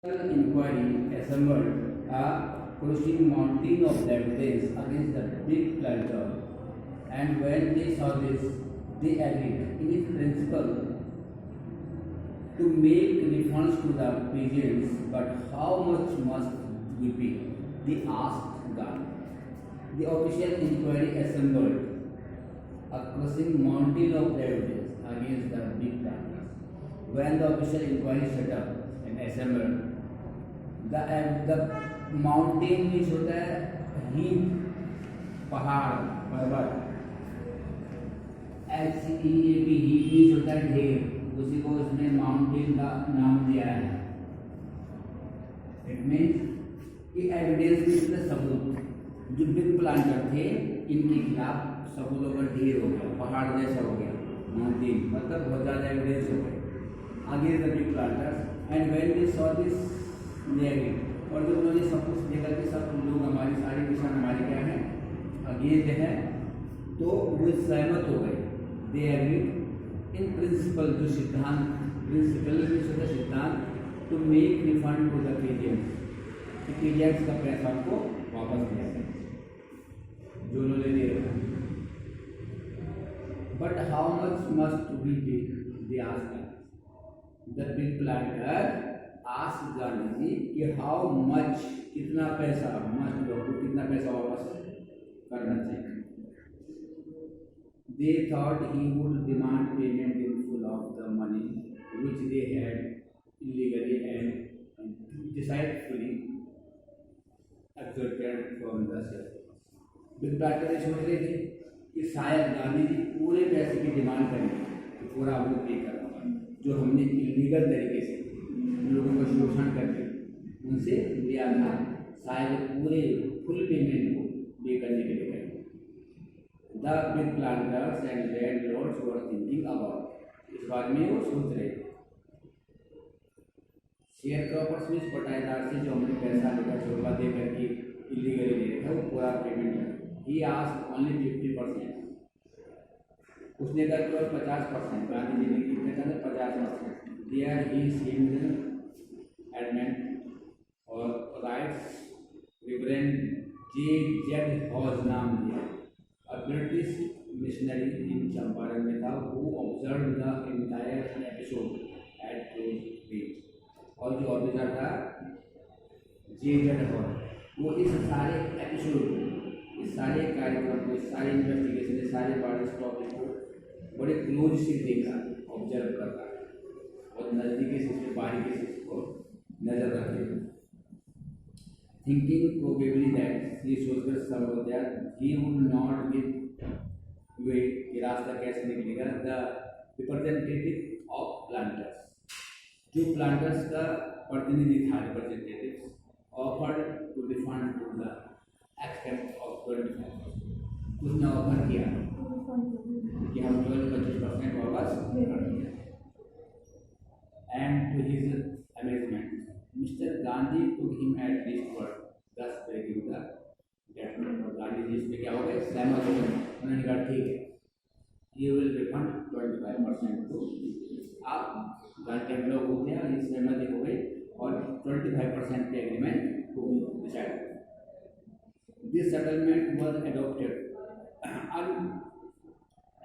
Inquiry assembled a crushing mountain of evidence against the big planter, and when they saw this, they agreed in principle to make refunds to the peasants. But how much must we pay? They asked God. The official inquiry assembled a crushing mountain of evidence against the big planters. When the official inquiry set up and assembled, the mountain means होता है heap, पहाड़, पर्वत। HEAP heap means होता है ढेर, उसी को उसने माउंटेन का नाम दिया है। इट मीन्स कि एविडेंस मीन्स सबूत। जो बिग प्लांटर थे इनके खिलाफ सबूतों का ढेर हो गया, पहाड़ जैसा हो गया, माउंटेन मतलब बहुत ज़्यादा एविडेंस हो गए आगे the big planters. And when they saw this they agreed, और जब उन्होंने सब कुछ देखा कि सब लोग हमारी सारी किसान हमारे क्या है अगेंस्ट है, तो वो सहमत हो गए। दे एग्रीड इन प्रिंसिपल, जो सिद्धांत, प्रिंसिपल में होता है सिद्धांत, to make refund to the peasants का पैसा हमको वापस दिया जाए जो उन्होंने दे रखा। But how much must be pay, they asked the big planter ask Gandhi ji कि हाउ मच, कितना पैसा, मस्ट को कितना पैसा वापस करना चाहिए। They thought he would demand payment in full of the money which they had illegally and deceitfully extorted from the sellers. Big planter सोच रहे थे कि शायद गांधी जी पूरे पैसे की डिमांड करेंगे तो पूरा वो पे करना जो हमने इलीगल तरीके से लोगों का शोषण करके उनसे लिया था, शायद पूरे फुल पेमेंट को पे करने के लिए करेंगे। The big planters and landlords were thinking about, इस बारे में वो सोच रहे थे। शेयर क्रॉपर्स में पटाएदार से जो हमने पैसा लेकर चोरवा दे करके इलीगली ले रखा वो पूरा पेमेंट करें। ही आस्क्ड ओनली 50%, उसने कहा केवल 50%, गांधी जी ने कितने कहा 50%। देयर ही सीम्ड एडमेंट और राइट्स रिवरेंड जे जेड हॉज नाम दिया, अ ब्रिटिश मिशनरी इन चंपारण में था, who observe the entire episode eight close range. और जो ऑफिसर था जे जेड हॉज, वो इस सारे एपिसोड, इस सारे कार्यक्रम को, इस सारे इन्वेस्टिगेशन, इस सारे बारिश टॉपिक को बड़े क्लोज से देखा, ऑब्जर्व करता और नज़दीकी से बारीकी से इसको नजर रखे। थिंकिंग प्रोबेबली दैट, ये सोचकर समझ हो गया he would not give way, ये रास्ता कैसे निकलेगा। द रिप्रेजेंटेटिव ऑफ प्लांटर्स, जो प्लांटर्स का प्रतिनिधि था, representative offered to refund to the extent of 25%, उसने ऑफर किया कि हम 25% वापस कर देंगे। And to his amazement Mr Gandhi took him at his word, thus breaking the judgment। और गांधी जी इसमें क्या हो गए, सहमत हो गए। उन्होंने कहा ठीक है, ये विल रिफंड 25% टू, आप गांधी हम लोग होते हैं, ये सहमति हो गई और 25% के एग्रीमेंट को decide. This settlement was adopted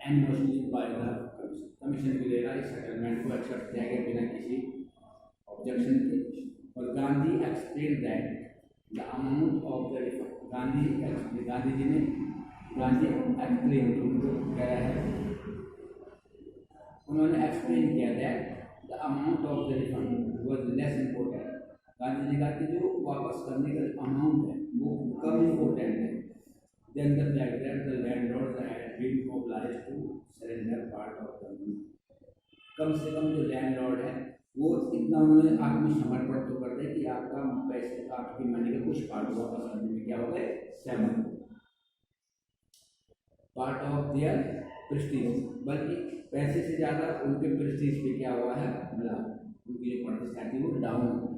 unanimously by the commission के द्वारा, इस सेटलमेंट को एक्सेप्ट किया गया बिना किसी ऑब्जेक्शन के। और Gandhi explain that the amount of the refund, Gandhi ji ने एक्सप्लेन, उनको कह रहा है, उन्होंने एक्सप्लेन किया that the amount of the refund was less important. Gandhi ji का कि जो वापस करने का अमाउंट है वो कम इम्पोर्टेंट है। Then the fact that the landlords had been obliged to surrender part of the money, कम से कम जो लैंडलॉर्ड है वो इतना उन्होंने आत्मसमर्पण तो कर दे कि आपका पैसे, आपकी मनी का कुछ पार्ट वापस करने में क्या हो गए, सहमत। पार्ट ऑफ देयर प्रेस्टीज, बल्कि पैसे से ज़्यादा उनके प्रेस्टीज पे क्या हुआ है, मिला, उनकी जो प्रतिष्ठा थी वो डाउन हो गई,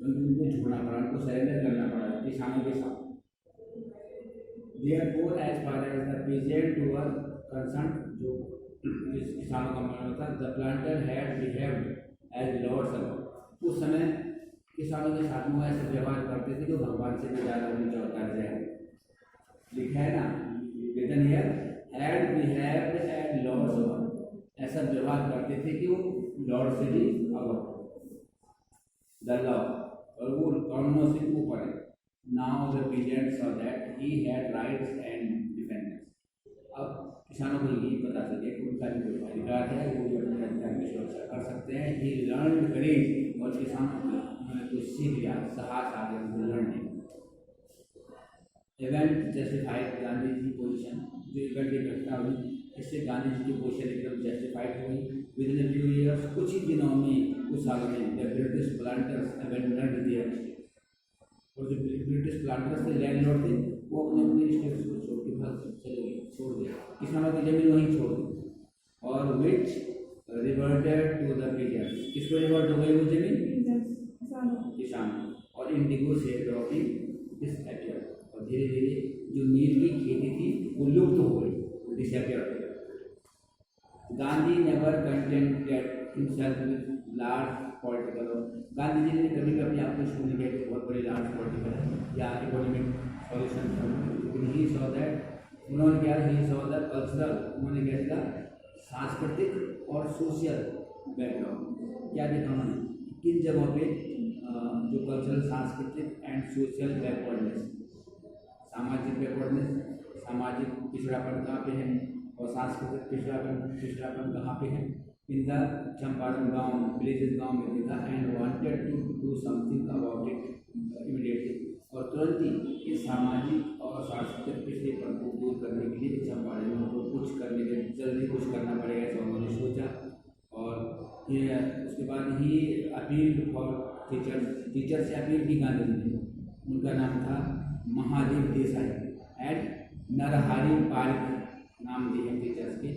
क्योंकि उनको झुकना पड़ा, उनको सरेंडर करना पड़ा किसानों के साथ। Therefore as far as the peasant were concern, जो किसानों का मानना था, the planter had behaved as lords. उस समय किसानों के साथ में ऐसे व्यवहार करते थे कि भगवान से भी ज़्यादा ऊंचा उतर जाए। लिखा है ना, written here, had behaved as lords, ऐसा व्यवहार करते थे कि वो लॉर्ड से भी अगर द लॉ, और वो कानूनों से ऊपर है। Now the peasant saw that he had rights and defenders. अब किसानों को यही पता चले कि उनका भी कोई अधिकार है, वो भी अपने अधिकार की सुरक्षा कर सकते हैं। ही लर्न करेज, और किसानों को उन्होंने कुछ सीख लिया, साहस आ गया उनको लड़ने। Event justified Gandhi ji position, जो इवेंट की घटना हुई इससे गांधी जी की पोजीशन एकदम जस्टिफाइड हुई। विद इन फ्यू ईयर्स, कुछ ही दिनों में, कुछ सालों में, the British planters abandoned there state, और जो ब्रिटिश प्लांटर्स थे, लैंडलॉर्ड थे, वो अपने अपने स्टेट्स को छोड़ के भाग चले गए, छोड़ दिया, किसानों की जमीन वहीं छोड़ दी। और विच रिवर्टेड टू द पीजेंट्स, किसको रिवर्ट हो गई वो जमीन? किसानों। और इंडिगो शेयरक्रॉपिंग डिसअपियर, और धीरे धीरे जो नील की खेती थी वो लुप्त हो गई, डिसअपियर हो गई। Gandhi never contented himself with large political, Gandhi ji ने कभी कभी आपको शुरू नहीं किया कि बहुत बड़ी लार्ज पॉलिटिकल या economic solution. He saw that, उन्होंने क्या, ही सॉ द कल्चरल, उन्होंने क्या देखा, सांस्कृतिक और सोशल बैकग्राउंड। क्या देखा उन्होंने, किन जगहों पे जो कल्चरल, सांस्कृतिक एंड सोशल बैकवर्डनेस, सामाजिक बैकवर्डनेस, सामाजिक पिछड़ापन कहाँ पे है, और सांस्कृतिक पिछड़ापन कहाँ पे है, इन द चंपारण गांव, विलेजेस गांव में देखा। And wanted to do something about it immediately, और तुरंत ही इस सामाजिक और सांस्कृतिक पिछड़ेपन को दूर करने के लिए चंपारण को कुछ करने के, जल्दी कुछ करना पड़ेगा, ऐसा उन्होंने सोचा। और ये उसके बाद ही अपील फॉर टीचर से अपील की गांधी जी ने। उनका नाम था महादेव देसाई एंड नरहरि पारिक नाम दिए टीचर्स के।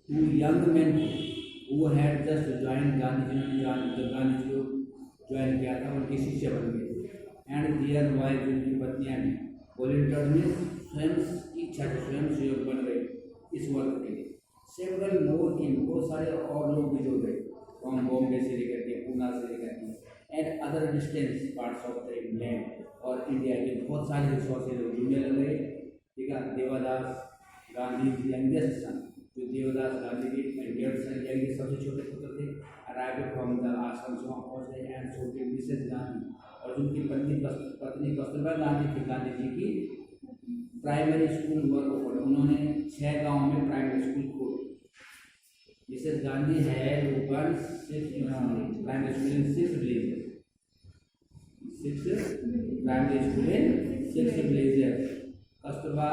टू यंग मैन वो had just join, Gandhi ji ने गांधी जी को ज्वाइन किया था, उनके शिष्य बन गए। एंड दियर वाइफ, उनकी पत्नियां भी वॉलंटियर में स्वयं इच्छा से स्वयं सहयोग बन गए इस वर्क के लिए। सेवरल मोर की, बहुत सारे और लोग भी जुड़ गए, फ्रॉम बॉम्बे से लेकर के, पूना से लेकर के, and other distance parts of the England, और इंडिया के बहुत सारे हिस्सों से लोग जुड़ने लगे। ठीक है, देवदास गांधी यंगेस्ट सन, जो देवदास गांधी के यंगेस्ट सन, यंगेस्ट सबसे छोटे पुत्र थे, अराइव्ड फ्रॉम द आश्रम से वहाँ पहुँच गए। And so did Mrs Gandhi, और जिनकी पत्नी कस्तूरबा गांधी थी, गांधी जी की प्राइमरी स्कूल वर्क ओपन, उन्होंने 6 गांव में प्राइमरी स्कूल खोली। Mrs Gandhi had open 6 primary school in 6 villages, 6 primary school in 6 villages. Kasturba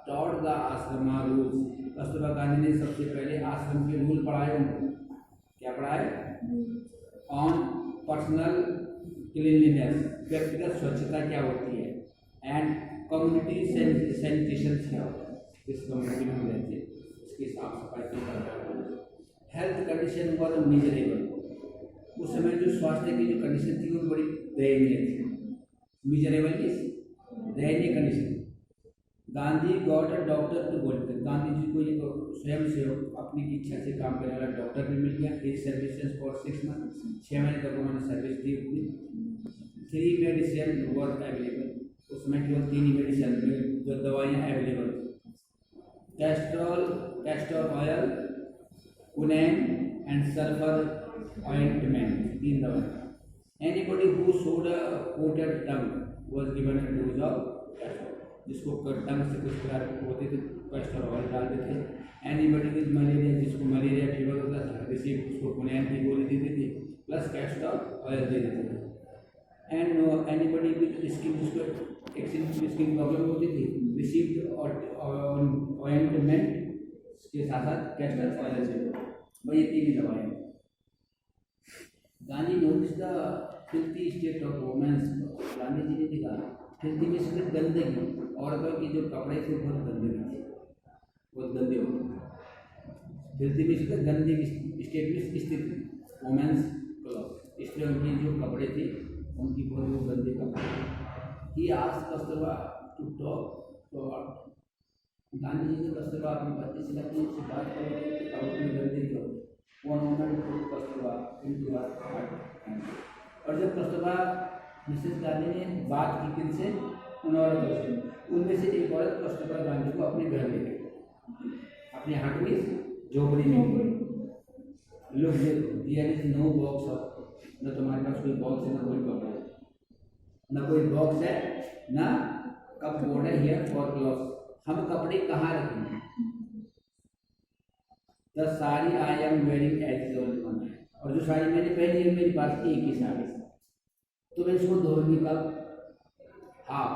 taught the ashram rules, Kasturba Gandhi ने सबसे पहले आश्रम के रूल पढ़ाए उनको। क्या पढ़ाए? ऑन पर्सनल क्लीनलीनेस, व्यक्तिगत स्वच्छता क्या होती है, एंड कम्युनिटी सैनिटेशन क्या होता है, किस कम्युनिटी में हम रहते हैं उसकी साफ सफाई क्यों करना है। हेल्थ कंडीशन वॉज मिजरेबल, उस समय जो स्वास्थ्य की जो कंडीशन थी वो बड़ी दयनीय थी। मिजरेबल मीन्स दयनीय condition. Gandhi got a doctor to volunteer, Gandhi ji को एक स्वयं से अपनी इच्छा से काम करने वाला डॉक्टर भी मिल गया। हिज सर्विसेज फॉर 6 मंथ, 6 महीने तक उन्होंने सर्विस दी अपनी। 3 मेडिसिन वर अवेलेबल, उस समय केवल 3 ही मेडिसिन में जो दवाइयाँ available, castor oil, quinine and sulphur ointment, 3 दवाई। Anybody who showed a coated tongue was given a dose of castor, जिसको टंग से कुछ प्रकार होते थे कैस्टर ऑयल डालते थे। एनीबॉडी विद मलेरिया, जिसको मलेरिया फीवर होता था, रिसीव उसको कुनैन की गोली देते थे प्लस कैस्टर ऑयल दे देते थे। एंड एनीबॉडी विद स्किन, जिसको स्किन प्रॉब्लम होती थी, रिसीव्ड ऑइंटमेंट के साथ साथ कैस्टर ऑयल से, वही 3 ही दवाएं। Gandhi notice the filthy state of womens, Gandhi ji ने देखा फिल्थी में सिर्फ गंदगी, औरतों की जो कपड़े थे बहुत गंदगी थे, बहुत गंदे होते। फिल्थी में सिर्फ गंदे स्टेट में स्थित वुमेन्स क्लॉथ, इसलिए उनकी जो कपड़े थे उनकी बहुत वो गंदे कपड़े। He asked Kasturba to talk to her, Gandhi ji ने कस्तूरबा अपनी पत्नी से कहा कि उससे बात करो, कपड़े में गंदे क्यों। One woman to Kasturba into her heart, और जब कस्तूरबा मिसेस गांधी ने बात की किनसे, उन औरतों से। उनमें से एक औरत कस्तूरबा गांधी को अपने घर ले गई, अपने हट में झोपड़ी में गई। Look there is no box of, न तुम्हारे पास कोई बॉक्स है, ना कोई कपड़ा, न कोई बॉक्स है, ना कपबोर्ड है हियर फॉर क्लॉथ। हम कपड़े कहाँ रखेंगे? The sari I am wearing as is only one, और जो साड़ी मैंने पहनी है मेरे पास एक ही साड़ी, तो मैं इसको धोऊंगी कब? Half.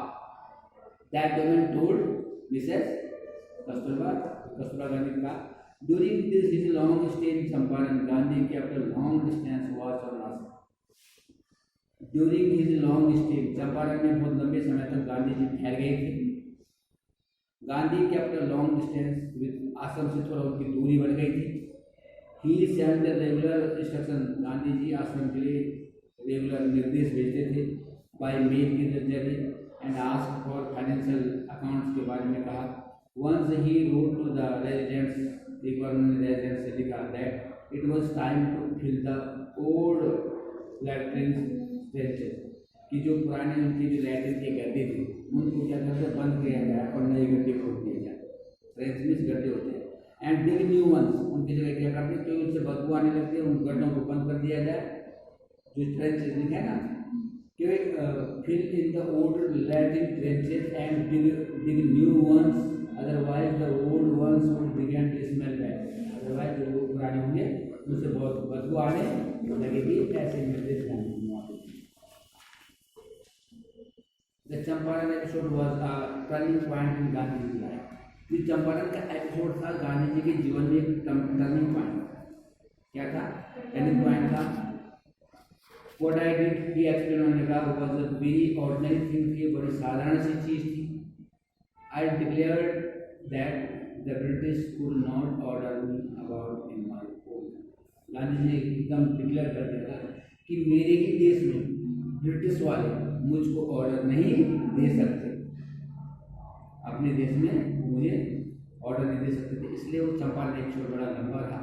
That woman told Mrs Kasturba Gandhi का। During this his long stay in Champaran, Gandhi kept a long distance watch on ashram. During his long stay, Champaran में बहुत लंबे समय तक गांधी जी ठहर गए थे। Gandhi kept a long distance with, आश्रम से थोड़ा उनकी दूरी बढ़ गई थी। ही send regular instruction, Gandhi ji आश्रम के लिए रेगुलर निर्देश भेजते थे बाय मेल के जरिए, and ask for financial accounts के बारे में कहा। Once he wrote to the residents, एक बार उन्होंने रेजिडेंट्स से लिखा that it was time to fill the old latrine trenches, कि जो पुराने उनके जो लैट्रिन के गड्ढे थे उनको क्या करते बंद किया जाए और नए गड्ढे खोद दिए जाए। ट्रेंच में गड्ढे होते हैं, एंड डिग न्यू वंस, उनकी जगह क्या करते हैं, तो उनसे बदबू आने लगती है, उन गड्ढों को बंद कर दिया जाए। जो ट्रेंचेस लिखा है ना कि fill in the old latrine trenches and dig new ones, otherwise the old ones would begin to smell bad, otherwise जो पुराने होंगे उनसे बहुत बदबू आने लगेगी। ऐसे निर्देश जाने the Champaran episode was a turning point in Gandhi life. ये चंपारण का एपिसोड था गांधी जी के जीवन में एक टर्निंग पॉइंट। क्या था टर्निंग पॉइंट? था what I did, he explain होने का, was a very ordinary thing, की बड़ी साधारण सी चीज थी। I declared that the British could not order me about in my own. Gandhi ji एकदम डिक्लेयर कर दिया था कि मेरे ही देश में ब्रिटिश वाले मुझको ऑर्डर नहीं दे सकते, अपने देश में मुझे ऑर्डर नहीं दे सकते थे। इसलिए वो चंपारण एपिसोड बड़ा लंबा था।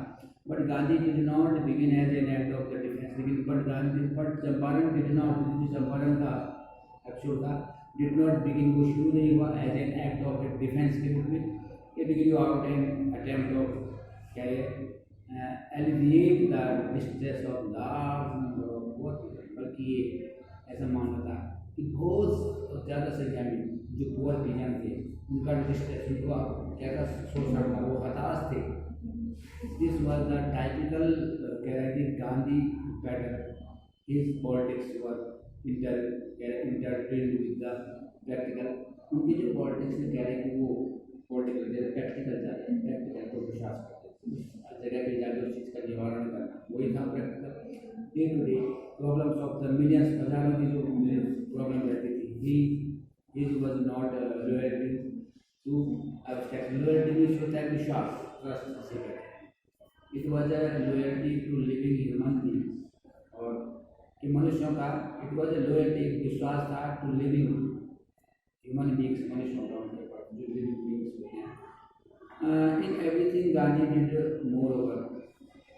But Gandhi did not begin as an act of the defence, लेकिन बट चंपारण डिड नॉट, जो चंपारण का एपिसोड था, डिड नॉट बिगिन, वो शुरू नहीं हुआ as an act of the defence के रूप में। It begin out an attempt of क्या alleviate the distress of large number of poor people, बल्कि ये ऐसा मानना था कि बहुत ज़्यादा संख्या में जो पुअर पीजन थे उनका डिस्ट्रेस, उनको क्या था शोषण था, वो हताश थे। दिस वॉज द टाइपिकल कह रहे थे Gandhi pattern, his politics were intertwined with the practical. उनकी जो पॉलिटिक्स में कह रहे कि वो पॉलिटिकल जैसे प्रैक्टिकल जाते हैं, प्रैक्टिकल को विश्वास करते हैं, जगह पे जाकर उस चीज़ का निवारण करना, वही था practical. Day to day problems of the millions, हजारों की जो प्रॉब्लम रहती थी, he was not loyalty to abstract. Loyalty भी होता है विश्वास, ट्रस्ट से कहते हैं। It was a loyalty to living human beings, और कि मनुष्यों का, इट वाज अ लॉयल्टी, विश्वास था टू लिविंग ह्यूमन बीइंग्स, मनुष्यों का उनके पास जो लिविंग बीइंग्स होते हैं। In everything Gandhi did more over,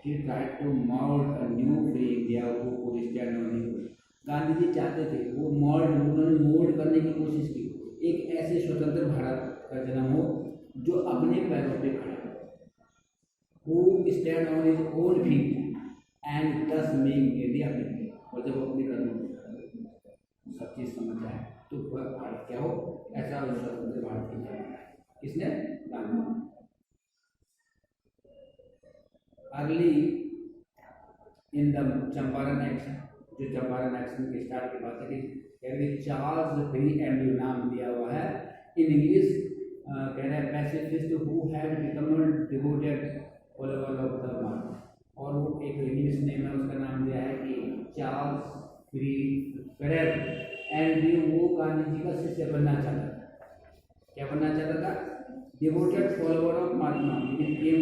he tried to mold a new free India who could stand on his own। Gandhi ji चाहते थे वो उन्होंने मोल्ड करने की कोशिश की, एक ऐसे स्वतंत्र भारत का जन्म हो जो अपने पैरों पे खड़ा हो, who stand on his own feet and thus make India free। और जब अपने कदमों पे खड़ा हो, सब चीज समझ जाए तो वह भारत क्या हो, ऐसा स्वतंत्र भारत की जन्म है। किसने? Gandhi. Early in the Champaran action, जो चंपारण एक्शन के स्टार्ट की बात है, चार्ल्स फिरी एंड नाम दिया हुआ है। इन इंग्लिश कह रहे हैं pacifist who had become devoted follower of the mark, और वो एक इंग्लिश नेम है, उसका नाम दिया है कि चार्ल्स फिरी फेरेर। एंड वो गांधी जी का शिष्य बनना चाहता था। क्या बनना चाहता था? डिवोटेड फॉलोवर ऑफ महात्मा। लेकिन came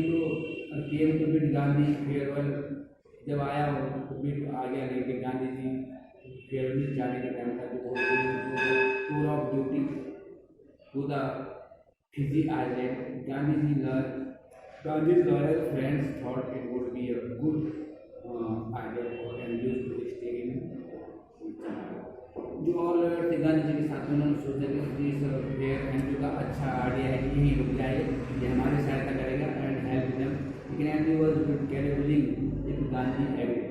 two bit Gandhi farewell, जब आया हो तो बिट आ गया, लेकिन गांधी जी फेयरवेल जाने का टाइम था, tour of duty to the Fiji island. Gandhi's loyal friends thought it would be a good idea for Andrews to stay in China। जो और लोग थे गांधी जी के साथ में उन्होंने सोचा कि इस एंड्रयू का अच्छा आइडिया है कि यहीं रुक जाए, ये हमारी सहायता करेगा एंड हेल्प देम। लेकिन Andrew was cavilling if Gandhi agree.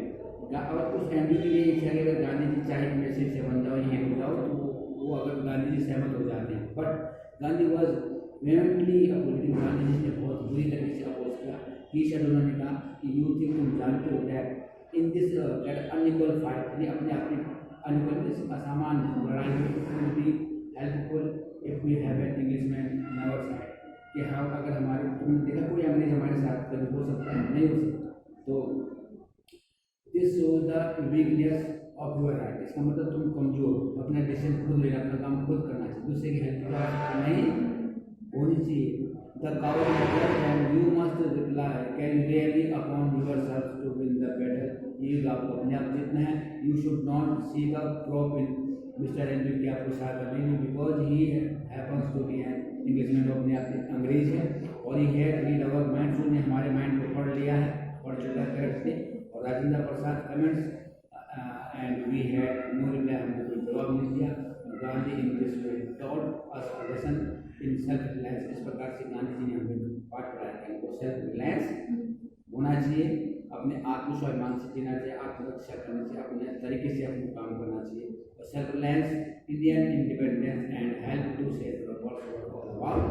और उस एंड्रयू की ये इच्छा कि अगर गांधी जी चाहे मैसेज से बन जाओ यहीं रुक जाओ, तो वो अगर गांधी जी सहमत हो जाते हैं। But Gandhi was vehemently opposing. Gandhi ji ने बहुत बुरी तरीके से अपोज किया। ही सेड, उन्होंने कहा कि यू थिंक, तुम जानते हो that in this unequal fight, ये अपने अपने अनइक्वल इस असमान लड़ाई में it will be helpful if we have an Englishman in our side, कि हम अगर हमारे, तुमने देखा कोई अंग्रेज हमारे साथ कभी हो सकता है? नहीं हो सकता। तो this shows the weakness of your right. इसका मतलब तुम कमजोर हो, अपना डिसीजन खुद लेना, अपना काम खुद करना चाहिए, दूसरे की हेल्प नहीं होनी चाहिए। The counter and you must reply can really upon your self to win the battle. ये आपको अपने आप जीतना है। You should not see the prop in Mr Andrew की आपको सहायता नहीं, because he happens to be an Englishman, अपने आप अंग्रेज है और he had read our mind, उसने हमारे माइंड को पढ़ लिया है, पढ़ चुका है करेक्ट से। और Rajendra Prasad comments and we had no reply, हमने कोई जवाब नहीं दिया। Gandhi in this way taught us a lesson in self reliance. इस प्रकार से गांधी जी ने हमें पाठ पढ़ाया कि हमको सेल्फ रिलायंस होना चाहिए, अपने आत्मस्वाभिमान से जीना चाहिए, आत्मरक्षा करनी चाहिए, अपने तरीके से अपने काम करना चाहिए। और self reliance, Indian independence and help to save the world all about.